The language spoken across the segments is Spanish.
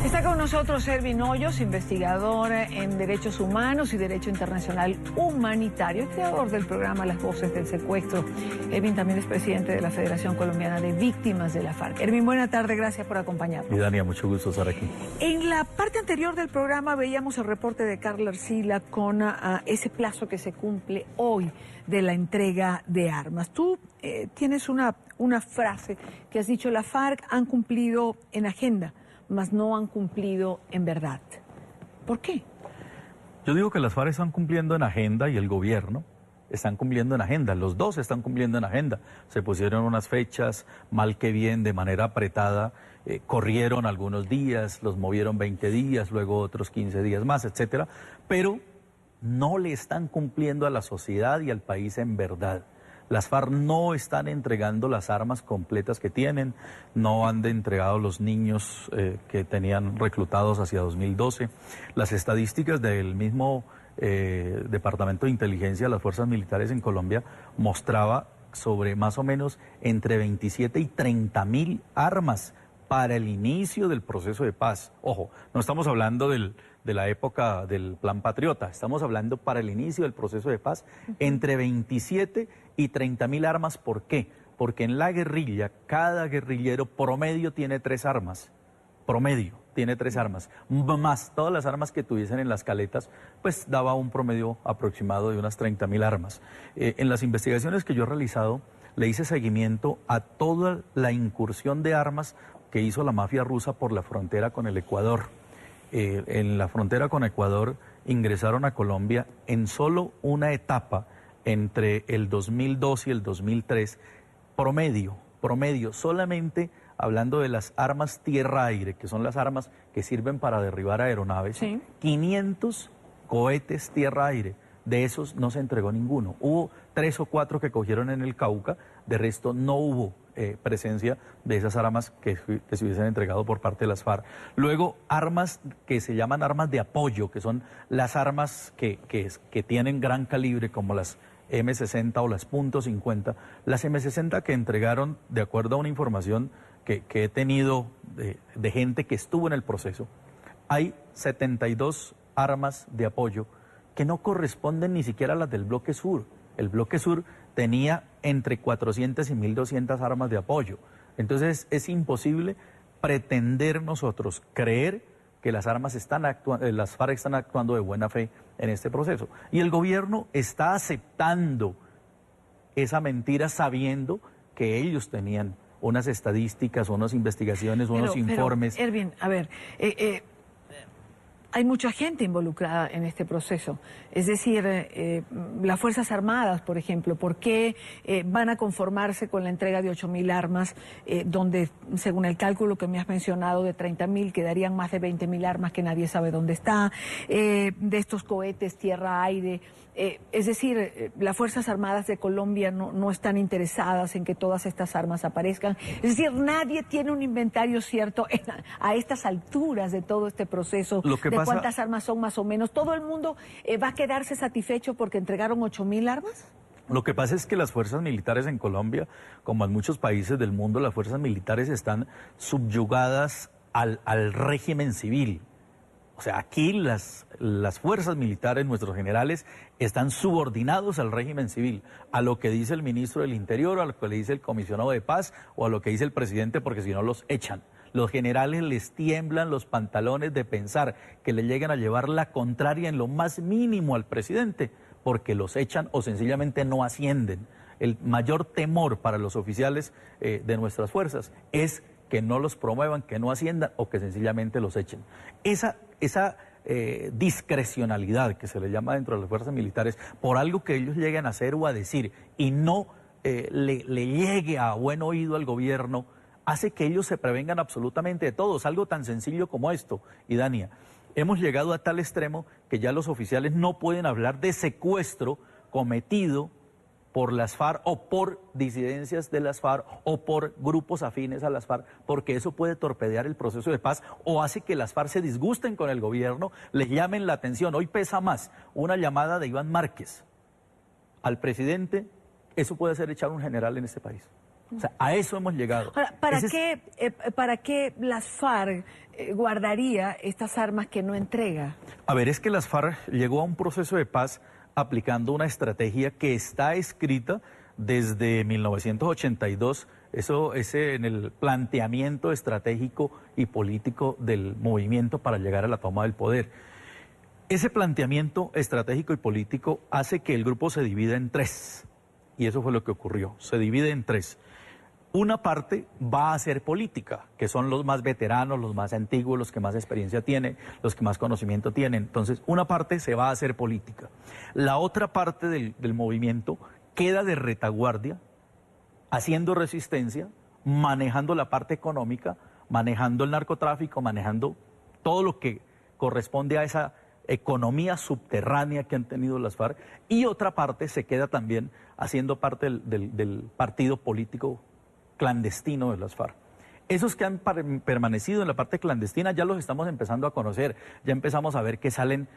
Está con nosotros Ervin Hoyos, investigador en Derechos Humanos y Derecho Internacional Humanitario, creador del programa Las Voces del Secuestro. Ervin también es presidente de la Federación Colombiana de Víctimas de la FARC. Ervin, buena tarde, gracias por acompañarnos. Y Dania, mucho gusto estar aquí. En la parte anterior del programa veíamos el reporte de Carla Arcila con ese plazo que se cumple hoy de la entrega de armas. Tú tienes una frase que has dicho: la FARC han cumplido en agenda, mas no han cumplido en verdad. ¿Por qué? Yo digo que las FARC están cumpliendo en agenda y el gobierno están cumpliendo en agenda. Los dos están cumpliendo en agenda. Se pusieron unas fechas, mal que bien, de manera apretada. Corrieron algunos días, los movieron 20 días, luego otros 15 días más, etcétera. Pero no le están cumpliendo a la sociedad y al país en verdad. Las FARC no están entregando las armas completas que tienen, no han entregado los niños que tenían reclutados hacia 2012. Las estadísticas del mismo Departamento de Inteligencia de las Fuerzas Militares en Colombia mostraba sobre más o menos entre 27 y 30.000 armas para el inicio del proceso de paz. Ojo, no estamos hablando de la época del Plan Patriota, estamos hablando para el inicio del proceso de paz, entre 27 y 30.000 armas. ¿Por qué? Porque en la guerrilla, cada guerrillero promedio tiene 3 armas, promedio tiene 3 armas, más todas las armas que tuviesen en las caletas, pues daba un promedio aproximado de unas 30.000 armas. En las investigaciones que yo he realizado, le hice seguimiento a toda la incursión de armas que hizo la mafia rusa por la frontera con el Ecuador. En la frontera con Ecuador ingresaron a Colombia en solo una etapa entre el 2002 y el 2003, promedio, solamente hablando de las armas tierra-aire, que son las armas que sirven para derribar aeronaves, sí. 500 cohetes tierra-aire. De esos no se entregó ninguno. Hubo 3 o 4 que cogieron en el Cauca, de resto no hubo presencia de esas armas que se hubiesen entregado por parte de las FARC. Luego, armas que se llaman armas de apoyo, que son las armas que tienen gran calibre, como las M60 o las .50. Las M60 que entregaron, de acuerdo a una información que he tenido de gente que estuvo en el proceso, hay 72 armas de apoyo que no corresponden ni siquiera a las del Bloque Sur. El Bloque Sur tenía entre 400 y 1.200 armas de apoyo. Entonces es imposible pretender nosotros creer que las FARC están actuando de buena fe en este proceso. Y el gobierno está aceptando esa mentira sabiendo que ellos tenían unas estadísticas, unas investigaciones, unos informes. Pero, Ervin, a ver, hay mucha gente involucrada en este proceso. Es decir, las Fuerzas Armadas, por ejemplo, ¿por qué van a conformarse con la entrega de 8.000 armas, donde, según el cálculo que me has mencionado, de 30.000 quedarían más de 20.000 armas que nadie sabe dónde está, de estos cohetes tierra-aire? Es decir, las Fuerzas Armadas de Colombia no están interesadas en que todas estas armas aparezcan. Es decir, nadie tiene un inventario cierto a estas alturas de todo este proceso, de cuántas armas son más o menos. ¿Todo el mundo va a quedarse satisfecho porque entregaron 8.000 armas? Lo que pasa es que las fuerzas militares en Colombia, como en muchos países del mundo, las fuerzas militares están subyugadas al régimen civil. O sea, aquí las fuerzas militares, nuestros generales, están subordinados al régimen civil, a lo que dice el ministro del Interior, a lo que le dice el comisionado de paz o a lo que dice el presidente, porque si no los echan. Los generales les tiemblan los pantalones de pensar que le llegan a llevar la contraria en lo más mínimo al presidente, porque los echan o sencillamente no ascienden. El mayor temor para los oficiales de nuestras fuerzas es que no los promuevan, que no asciendan o que sencillamente los echen. Esa discrecionalidad que se le llama dentro de las fuerzas militares, por algo que ellos lleguen a hacer o a decir y no le llegue a buen oído al gobierno, hace que ellos se prevengan absolutamente de todo. Es algo tan sencillo como esto. Y Dania, hemos llegado a tal extremo que ya los oficiales no pueden hablar de secuestro cometido por las FARC o por disidencias de las FARC o por grupos afines a las FARC, porque eso puede torpedear el proceso de paz o hace que las FARC se disgusten con el gobierno, les llamen la atención. Hoy pesa más una llamada de Iván Márquez al presidente, eso puede hacer echar un general en este país. O sea, a eso hemos llegado. Ahora, ¿para qué las FARC guardaría estas armas que no entrega? A ver, es que las FARC llegó a un proceso de paz aplicando una estrategia que está escrita desde 1982, eso es en el planteamiento estratégico y político del movimiento para llegar a la toma del poder. Ese planteamiento estratégico y político hace que el grupo se divida en tres, y eso fue lo que ocurrió, se divide en tres. Una parte va a ser política, que son los más veteranos, los más antiguos, los que más experiencia tienen, los que más conocimiento tienen. Entonces, una parte se va a hacer política. La otra parte del movimiento queda de retaguardia, haciendo resistencia, manejando la parte económica, manejando el narcotráfico, manejando todo lo que corresponde a esa economía subterránea que han tenido las FARC. Y otra parte se queda también haciendo parte del partido político clandestino de las FARC. Esos que han permanecido en la parte clandestina ya los estamos empezando a conocer, ya empezamos a ver que salen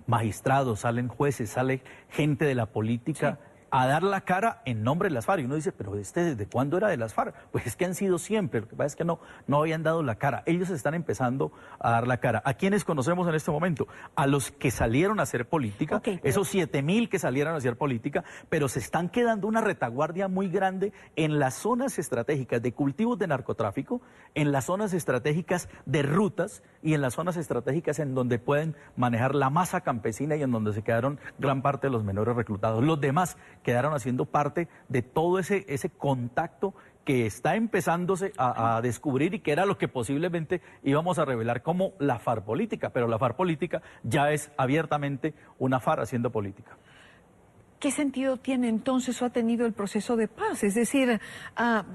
magistrados, salen jueces, sale gente de la política a dar la cara en nombre de las FARC. Y uno dice, pero ¿desde cuándo era de las FARC? Pues es que han sido siempre, lo que pasa es que no habían dado la cara. Ellos están empezando a dar la cara. ¿A quiénes conocemos en este momento? A los que salieron a hacer política, esos 7.000 que salieron a hacer política, pero se están quedando una retaguardia muy grande en las zonas estratégicas de cultivos de narcotráfico, en las zonas estratégicas de rutas y en las zonas estratégicas en donde pueden manejar la masa campesina y en donde se quedaron gran parte de los menores reclutados. Los demás quedaron haciendo parte de todo ese contacto que está empezándose a descubrir y que era lo que posiblemente íbamos a revelar como la FARC política, pero la FARC política ya es abiertamente una FARC haciendo política. ¿Qué sentido tiene entonces o ha tenido el proceso de paz? Es decir,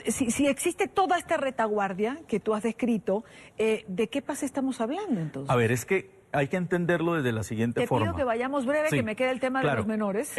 si existe toda esta retaguardia que tú has descrito, ¿de qué paz estamos hablando entonces? A ver, es que hay que entenderlo desde la siguiente forma. Te pido que vayamos breve, que me queda el tema de los menores.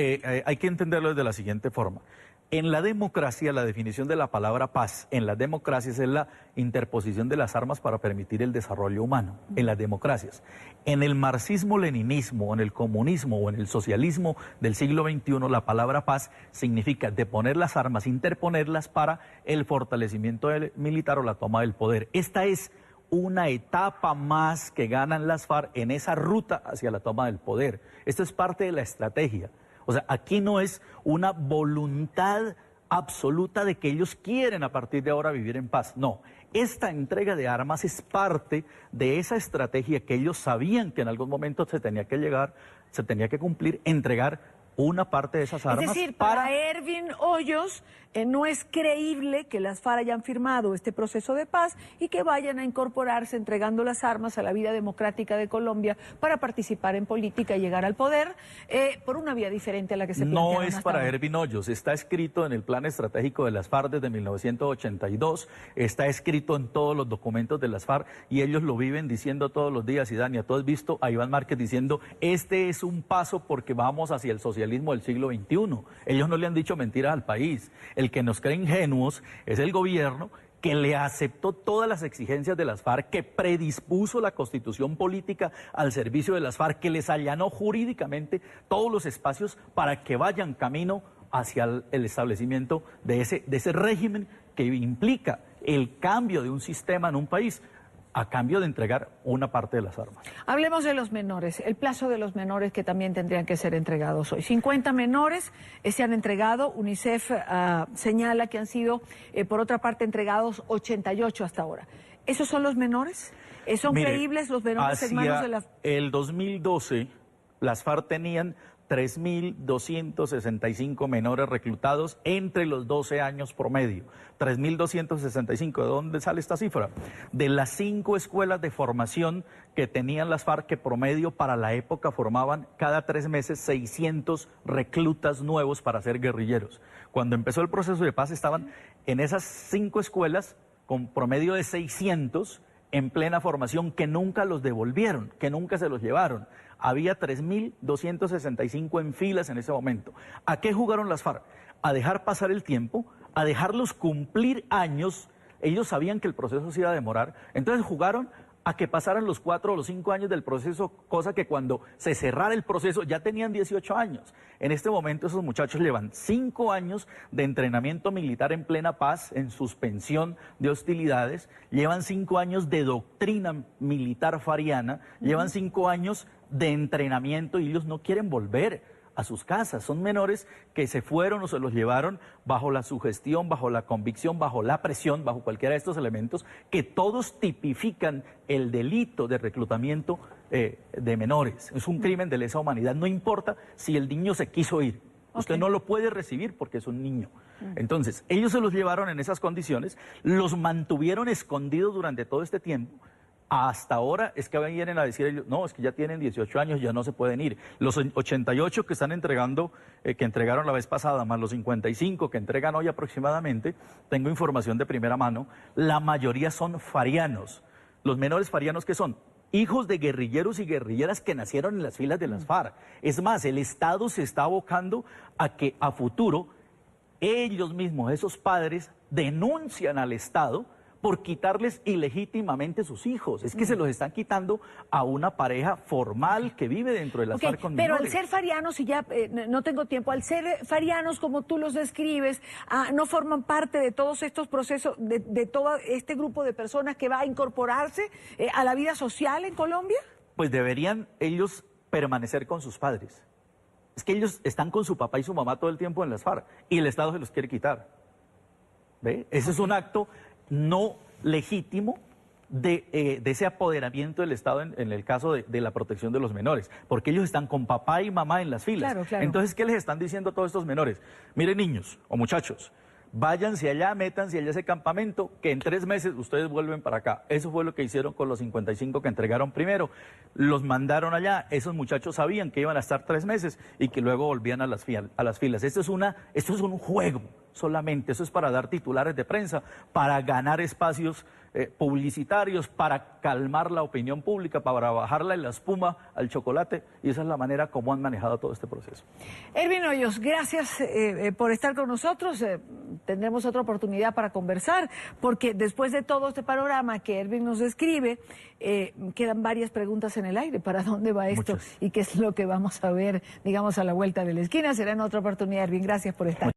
Hay que entenderlo desde la siguiente forma. En la democracia, la definición de la palabra paz en las democracias es la interposición de las armas para permitir el desarrollo humano, en las democracias. En el marxismo-leninismo, en el comunismo o en el socialismo del siglo XXI, la palabra paz significa deponer las armas, interponerlas para el fortalecimiento militar o la toma del poder. Esta es una etapa más que ganan las FARC en esa ruta hacia la toma del poder. Esto es parte de la estrategia. O sea, aquí no es una voluntad absoluta de que ellos quieren a partir de ahora vivir en paz. No, esta entrega de armas es parte de esa estrategia que ellos sabían que en algún momento se tenía que cumplir, entregar una parte de esas armas. Es decir, para Ervin Hoyos no es creíble que las FARC hayan firmado este proceso de paz y que vayan a incorporarse entregando las armas a la vida democrática de Colombia para participar en política y llegar al poder por una vía diferente a la que se plantearon. No es para Ervin Hoyos, está escrito en el plan estratégico de las FARC desde 1982, está escrito en todos los documentos de las FARC y ellos lo viven diciendo todos los días. Y Dania, tú has visto a Iván Márquez diciendo, este es un paso porque vamos hacia el socialismo del siglo XXI. Ellos no le han dicho mentiras al país. El que nos cree ingenuos es el gobierno que le aceptó todas las exigencias de las FARC, que predispuso la constitución política al servicio de las FARC, que les allanó jurídicamente todos los espacios para que vayan camino hacia el establecimiento de ese régimen que implica el cambio de un sistema en un país a cambio de entregar una parte de las armas. Hablemos de los menores, el plazo de los menores que también tendrían que ser entregados hoy. 50 menores se han entregado, UNICEF señala que han sido, por otra parte, entregados 88 hasta ahora. ¿Esos son los menores? ¿Son creíbles los menores en manos de la...? El 2012, las FARC tenían 3.265 menores reclutados entre los 12 años promedio. 3.265, ¿de dónde sale esta cifra? De las 5 escuelas de formación que tenían las FARC, que promedio para la época formaban cada 3 meses 600 reclutas nuevos para ser guerrilleros. Cuando empezó el proceso de paz estaban en esas 5 escuelas con promedio de 600 en plena formación, que nunca los devolvieron, que nunca se los llevaron. Había 3.265 en filas en ese momento. ¿A qué jugaron las FARC? A dejar pasar el tiempo, a dejarlos cumplir años. Ellos sabían que el proceso se iba a demorar, entonces jugaron a que pasaran los 4 o los 5 años del proceso, cosa que cuando se cerrara el proceso ya tenían 18 años. En este momento esos muchachos llevan 5 años de entrenamiento militar en plena paz, en suspensión de hostilidades, llevan 5 años de doctrina militar fariana, llevan 5 años de entrenamiento y ellos no quieren volver a sus casas. Son menores que se fueron o se los llevaron bajo la sugestión, bajo la convicción, bajo la presión, bajo cualquiera de estos elementos que todos tipifican el delito de reclutamiento de menores. Es un crimen de lesa humanidad, no importa si el niño se quiso ir. Usted no lo puede recibir porque es un niño. Entonces, ellos se los llevaron en esas condiciones, los mantuvieron escondidos durante todo este tiempo. Hasta ahora es que vienen a decir ellos, no, es que ya tienen 18 años, ya no se pueden ir. Los 88 que están entregando, que entregaron la vez pasada, más los 55 que entregan hoy aproximadamente, tengo información de primera mano, la mayoría son farianos. Los menores farianos, ¿qué son? Hijos de guerrilleros y guerrilleras que nacieron en las filas de las FARC. Es más, el Estado se está abocando a que a futuro ellos mismos, esos padres, denuncian al Estado por quitarles ilegítimamente sus hijos. Es que se los están quitando a una pareja formal que vive dentro de las FARC con pero menores. al ser farianos, y ya no tengo tiempo, al ser farianos como tú los describes, ¿no forman parte de todos estos procesos, de todo este grupo de personas que va a incorporarse a la vida social en Colombia? Pues deberían ellos permanecer con sus padres. Es que ellos están con su papá y su mamá todo el tiempo en las FARC y el Estado se los quiere quitar. ¿Ve? Ese es un acto no legítimo de ese apoderamiento del Estado en el caso de la protección de los menores, porque ellos están con papá y mamá en las filas. Claro, claro. Entonces, ¿qué les están diciendo a todos estos menores? Miren, niños o muchachos, váyanse allá, métanse allá a ese campamento, que en 3 meses ustedes vuelven para acá. Eso fue lo que hicieron con los 55 que entregaron primero. Los mandaron allá, esos muchachos sabían que iban a estar 3 meses y que luego volvían a las filas. Esto es un juego solamente, eso es para dar titulares de prensa, para ganar espacios publicitarios, para calmar la opinión pública, para bajarle la espuma al chocolate, y esa es la manera como han manejado todo este proceso. Ervin Hoyos, gracias por estar con nosotros. Tendremos otra oportunidad para conversar, porque después de todo este panorama que Ervin nos describe, quedan varias preguntas en el aire. ¿Para dónde va esto? Muchas. ¿Y qué es lo que vamos a ver, digamos, a la vuelta de la esquina? Será en otra oportunidad, Ervin. Gracias por estar.